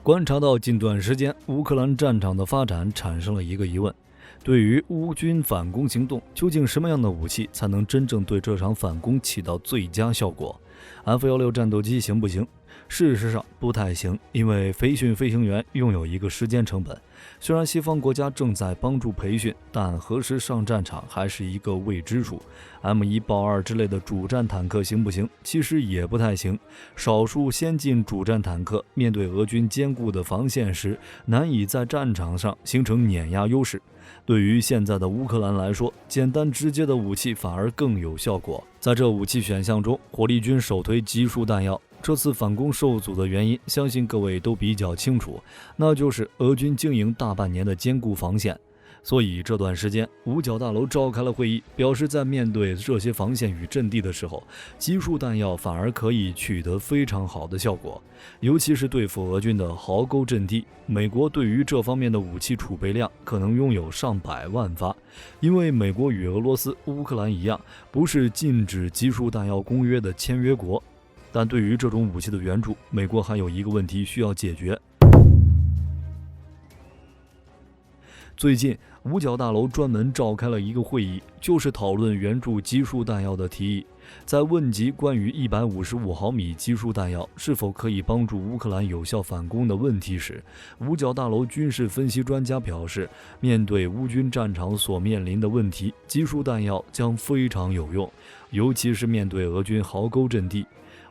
观察到近段时间乌克兰战场的发展，产生了一个疑问：对于乌军反攻行动，究竟什么样的武器才能真正对这场反攻起到最佳效果？ F-16战斗机行不行？事实上不太行，因为培训飞行员拥有一个时间成本。虽然西方国家正在帮助培训，但何时上战场还是一个未知数。M1 豹2之类的主战坦克行不行？其实也不太行。少数先进主战坦克面对俄军坚固的防线时，难以在战场上形成碾压优势。对于现在的乌克兰来说，简单直接的武器反而更有效果。在这武器选项中，火力军首推集束弹药。这次反攻受阻的原因，相信各位都比较清楚，那就是俄军经营大半年的坚固防线。所以这段时间，五角大楼召开了会议，表示在面对这些防线与阵地的时候，集束弹药反而可以取得非常好的效果，尤其是对付俄军的壕沟阵地。美国对于这方面的武器储备量可能拥有上百万发，因为美国与俄罗斯、乌克兰一样，不是禁止集束弹药公约的签约国。但对于这种武器的援助，美国还有一个问题需要解决。最近，五角大楼专门召开了一个会议，就是讨论援助集束弹药的提议。在问及关于155毫米集束弹药是否可以帮助乌克兰有效反攻的问题时，五角大楼军事分析专家表示，面对乌军战场所面临的问题，集束弹药将非常有用，尤其是面对俄军壕沟阵地。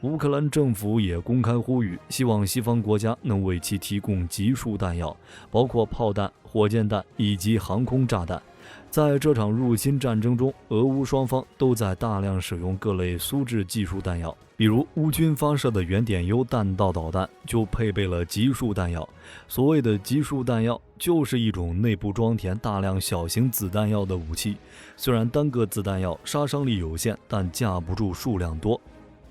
乌克兰政府也公开呼吁，希望西方国家能为其提供集束弹药，包括炮弹、火箭弹以及航空炸弹。在这场入侵战争中，俄乌双方都在大量使用各类苏制技术弹药，比如乌军发射的原点 U 弹道导弹就配备了集束弹药。所谓的集束弹药就是一种内部装填大量小型子弹药的武器，虽然单个子弹药杀伤力有限，但架不住数量多，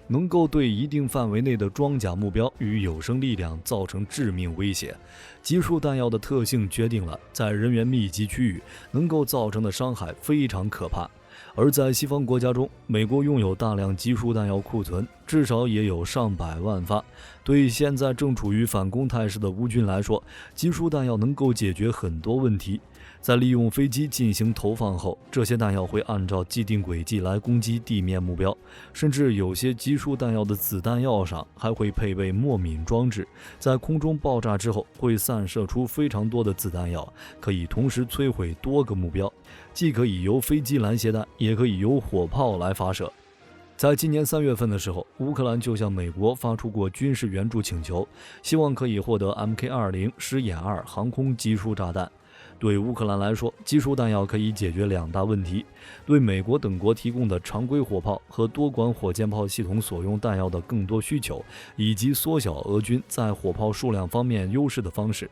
能够对一定范围内的装甲目标与有生力量造成致命威胁。集束弹药的特性决定了在人员密集区域能够造成的伤害非常可怕。而在西方国家中，美国拥有大量集束弹药库存，至少也有上百万发。对现在正处于反攻态势的乌军来说，集束弹药能够解决很多问题。在利用飞机进行投放后，这些弹药会按照既定轨迹来攻击地面目标，甚至有些集束弹药的子弹药上还会配备末敏装置，在空中爆炸之后会散射出非常多的子弹药，可以同时摧毁多个目标，既可以由飞机拦截弹，也可以由火炮来发射。在今年3月份的时候，乌克兰就向美国发出过军事援助请求，希望可以获得 Mk20 狮眼2航空集束炸弹。对乌克兰来说，集束弹药可以解决2大问题：对美国等国提供的常规火炮和多管火箭炮系统所用弹药的更多需求，以及缩小俄军在火炮数量方面优势的方式。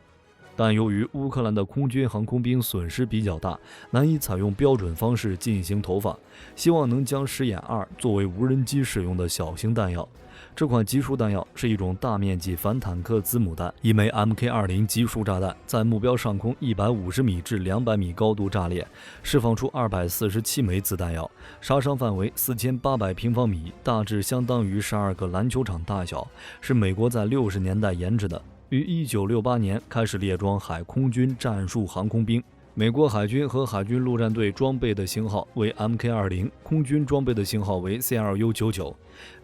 但由于乌克兰的空军航空兵损失比较大，难以采用标准方式进行投放，希望能将狮眼2作为无人机使用的小型弹药。这款集束弹药是一种大面积反坦克子母弹，一枚 Mk20 集束炸弹在目标上空150米至200米高度炸裂，释放出247枚子弹药，杀伤范围4800平方米，大致相当于12个篮球场大小，是美国在60年代研制的，于1968年开始列装海空军战术航空兵。美国海军和海军陆战队装备的型号为 Mk20， 空军装备的型号为 CLU-99。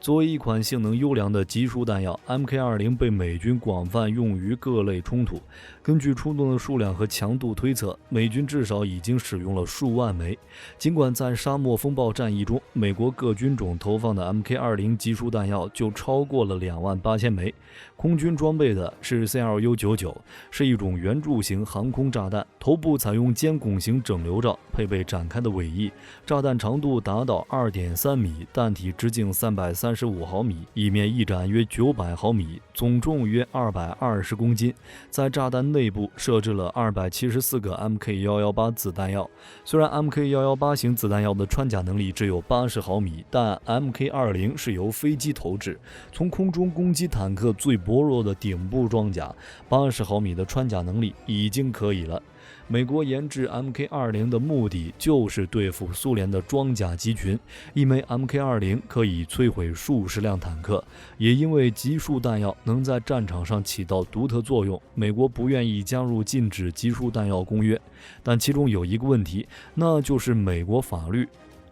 作为一款性能优良的集束弹药， Mk20 被美军广泛用于各类冲突。根据出动的数量和强度推测，美军至少已经使用了数万枚。尽管在沙漠风暴战役中，美国各军种投放的 Mk20 集束弹药就超过了28000枚。空军装备的是 CLU-99， 是一种圆柱形航空炸弹，头部采用尖拱形整流罩，配备展开的尾翼，炸弹长度达到 2.3 米，弹体直径335毫米，翼面翼展约900毫米，总重约220公斤。在炸弹内部设置了274个 Mk118 子弹药。虽然 Mk118 型子弹药的穿甲能力只有80毫米，但 Mk20 是由飞机投掷，从空中攻击坦克最薄弱的顶部装甲，80毫米的穿甲能力已经可以了。美国研制 Mk20的目的就是对付苏联的装甲机群，一枚 Mk20可以摧毁数十辆坦克。也因为集束弹药能在战场上起到独特作用，美国不愿意加入禁止集束弹药公约。但其中有一个问题，那就是美国法律。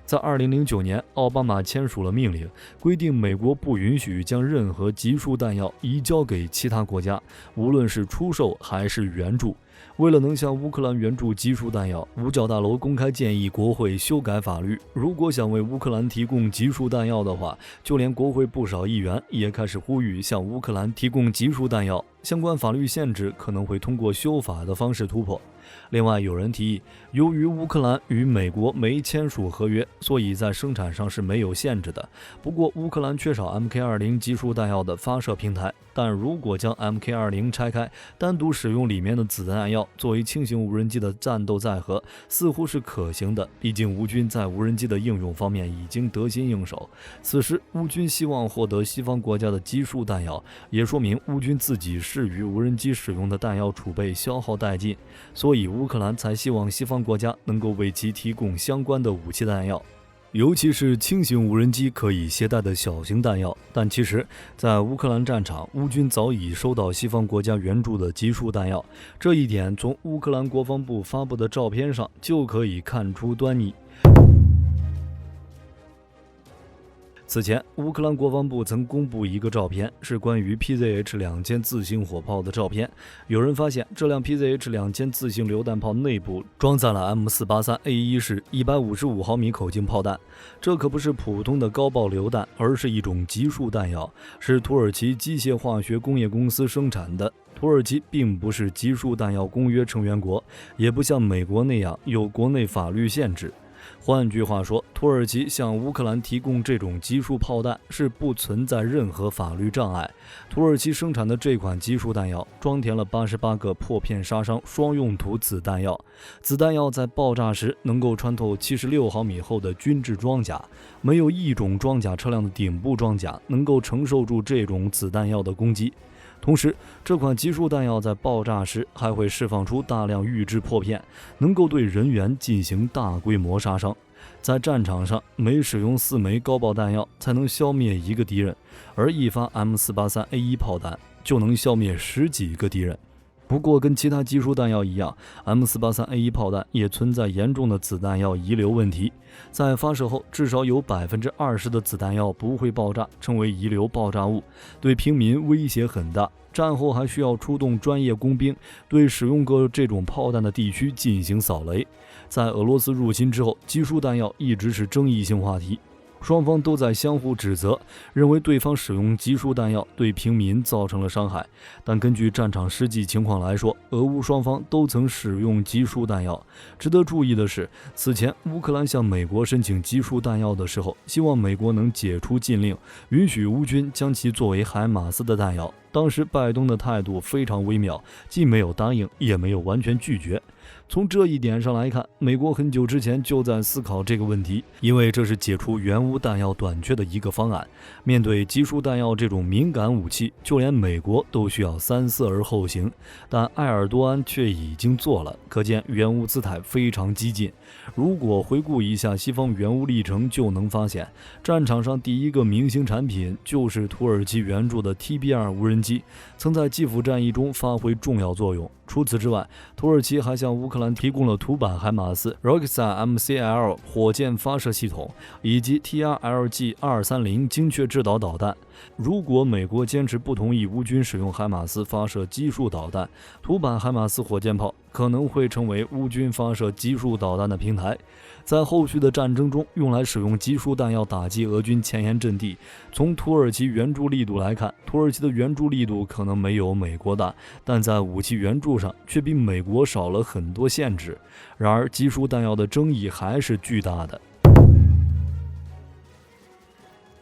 在2009年，奥巴马签署了命令，规定美国不允许将任何集束弹药移交给其他国家，无论是出售还是援助。为了能向乌克兰援助集束弹药，五角大楼公开建议国会修改法律。如果想为乌克兰提供集束弹药的话，就连国会不少议员也开始呼吁向乌克兰提供集束弹药。相关法律限制可能会通过修法的方式突破。另外，有人提议，由于乌克兰与美国没签署合约，所以在生产上是没有限制的。不过，乌克兰缺少 Mk20集束弹药的发射平台，但如果将 Mk20拆开，单独使用里面的子弹药作为轻型无人机的战斗载荷，似乎是可行的。毕竟乌军在无人机的应用方面已经得心应手。此时，乌军希望获得西方国家的集束弹药，也说明乌军自己适于无人机使用的弹药储备消耗殆尽，所以乌克兰才希望西方国家能够为其提供相关的武器弹药，尤其是轻型无人机可以携带的小型弹药。但其实，在乌克兰战场，乌军早已收到西方国家援助的集束弹药，这一点从乌克兰国防部发布的照片上就可以看出端倪。此前，乌克兰国防部曾公布一个照片，是关于 PZH-2000自行火炮的照片。有人发现，这辆 PZH-2000自行榴弹炮内部装载了 M483A1式155毫米口径炮弹。这可不是普通的高爆榴弹，而是一种集束弹药，是土耳其机械化学工业公司生产的。土耳其并不是集束弹药公约成员国，也不像美国那样有国内法律限制。换句话说，土耳其向乌克兰提供这种集束炮弹是不存在任何法律障碍。土耳其生产的这款集束弹药装填了88个破片杀伤双用途子弹药，子弹药在爆炸时能够穿透76毫米厚的军制装甲，没有一种装甲车辆的顶部装甲能够承受住这种子弹药的攻击。同时，这款集束弹药在爆炸时还会释放出大量预制破片，能够对人员进行大规模杀伤。在战场上，每使用4枚高爆弹药才能消灭1个敌人，而一发 M483A1 炮弹就能消灭10几个敌人。不过，跟其他集束弹药一样， M483A1 炮弹也存在严重的子弹药遗留问题。在发射后，至少有20%的子弹药不会爆炸，成为遗留爆炸物，对平民威胁很大。战后还需要出动专业工兵，对使用过这种炮弹的地区进行扫雷。在俄罗斯入侵之后，集束弹药一直是争议性话题。双方都在相互指责，认为对方使用集束弹药对平民造成了伤害。但根据战场实际情况来说，俄乌双方都曾使用集束弹药。值得注意的是，此前乌克兰向美国申请集束弹药的时候，希望美国能解除禁令，允许乌军将其作为海马斯的弹药。当时拜登的态度非常微妙，既没有答应，也没有完全拒绝。从这一点上来看，美国很久之前就在思考这个问题，因为这是解除援乌弹药短缺的一个方案。面对集束弹药这种敏感武器，就连美国都需要三思而后行，但埃尔多安却已经做了，可见援乌姿态非常激进。如果回顾一下西方援乌历程，就能发现，战场上第一个明星产品就是土耳其援助的 TB2 无人机，曾在基辅战役中发挥重要作用。除此之外，土耳其还向乌克兰提供了图版海马斯 Roketsan MCL 火箭发射系统以及 TRLG-230 精确制导导弹。如果美国坚持不同意乌军使用海马斯发射基数导弹，图版海马斯火箭炮可能会成为乌军发射基数导弹的平台。在后续的战争中，用来使用基数弹药打击俄军前沿阵地。从土耳其援助力度来看，土耳其的援助力度可能没有美国大，但在武器援助上却比美国少了很多限制。然而，基数弹药的争议还是巨大的。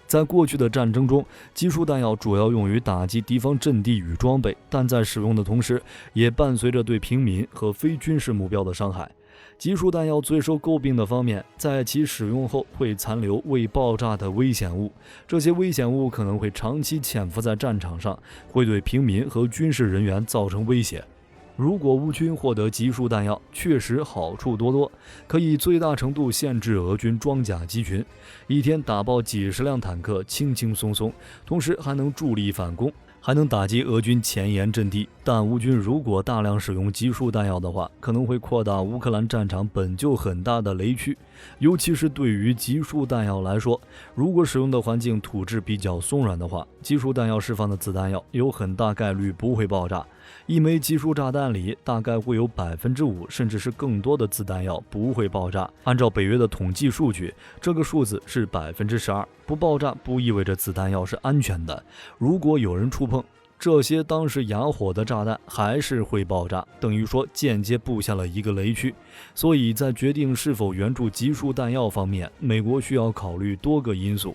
在过去的战争中，基数弹药主要用于打击敌方阵地与装备，但在使用的同时，也伴随着对平民和非军事目标的伤害。基数弹药最受诟病的方面，在其使用后会残留未爆炸的危险物，这些危险物可能会长期潜伏在战场上，会对平民和军事人员造成威胁。如果乌军获得集束弹药，确实好处多多，可以最大程度限制俄军装甲机群，一天打爆几十辆坦克，轻轻松松，同时还能助力反攻，还能打击俄军前沿阵地。但乌军如果大量使用集束弹药的话，可能会扩大乌克兰战场本就很大的雷区，尤其是对于集束弹药来说，如果使用的环境土质比较松软的话，集束弹药释放的子弹药有很大概率不会爆炸。一枚集束炸弹里大概会有5%甚至是更多的子弹药不会爆炸。按照北约的统计数据，这个数字是12%。不爆炸不意味着子弹药是安全的，如果有人触碰这些当时哑火的炸弹，还是会爆炸，等于说间接布下了一个雷区。所以在决定是否援助集束弹药方面，美国需要考虑多个因素。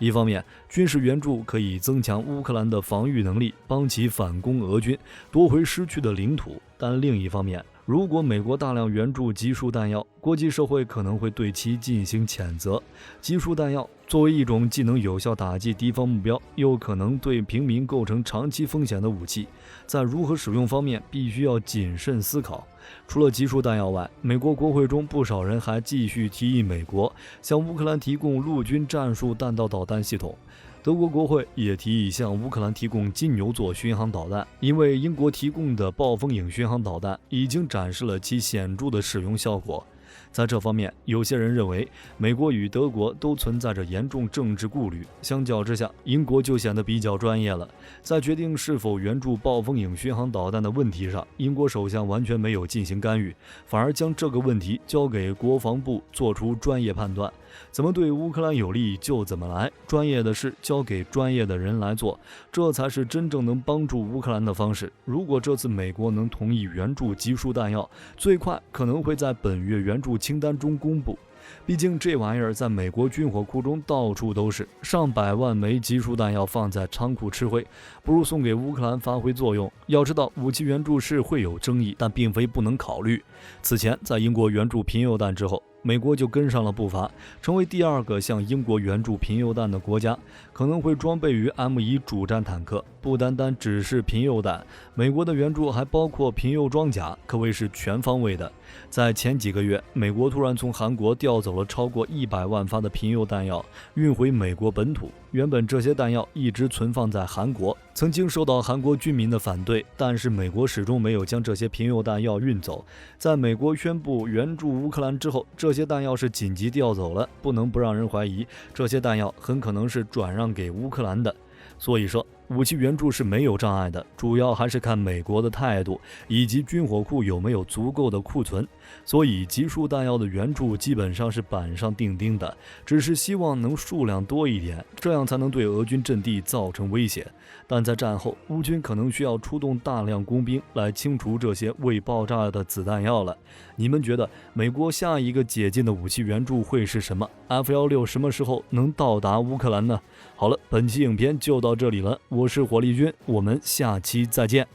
一方面，军事援助可以增强乌克兰的防御能力，帮其反攻俄军，夺回失去的领土。但另一方面，如果美国大量援助集束弹药，国际社会可能会对其进行谴责。集束弹药作为一种既能有效打击敌方目标，又可能对平民构成长期风险的武器，在如何使用方面必须要谨慎思考。除了集束弹药外，美国国会中不少人还继续提议美国向乌克兰提供陆军战术弹道导弹系统。德国国会也提议向乌克兰提供金牛座巡航导弹，因为英国提供的暴风影巡航导弹已经展示了其显著的使用效果。在这方面，有些人认为美国与德国都存在着严重政治顾虑，相较之下，英国就显得比较专业了。在决定是否援助暴风影巡航导弹的问题上，英国首相完全没有进行干预，反而将这个问题交给国防部做出专业判断，怎么对乌克兰有利就怎么来，专业的事交给专业的人来做，这才是真正能帮助乌克兰的方式。如果这次美国能同意援助集束弹药，最快可能会在本月援助清单中公布。毕竟这玩意儿在美国军火库中到处都是，上百万枚集束弹药放在仓库吃灰，不如送给乌克兰发挥作用。要知道，武器援助是会有争议，但并非不能考虑。此前，在英国援助贫铀弹之后，美国就跟上了步伐，成为第二个向英国援助贫铀弹的国家，可能会装备于 M1 主战坦克。不单单只是贫铀弹，美国的援助还包括贫铀装甲，可谓是全方位的。在前几个月，美国突然从韩国调走了超过100万发的贫铀弹药，运回美国本土。原本这些弹药一直存放在韩国，曾经受到韩国军民的反对，但是美国始终没有将这些贫铀弹药运走。在美国宣布援助乌克兰之后，这些弹药是紧急调走了，不能不让人怀疑，这些弹药很可能是转让给乌克兰的。所以说，武器援助是没有障碍的，主要还是看美国的态度以及军火库有没有足够的库存。所以集束弹药的援助基本上是板上钉钉的，只是希望能数量多一点，这样才能对俄军阵地造成威胁。但在战后，乌军可能需要出动大量工兵来清除这些未爆炸的子弹药了。你们觉得美国下一个解禁的武器援助会是什么？ F-16什么时候能到达乌克兰呢？好了，本期影片就到这里了，我是火力军，我们下期再见。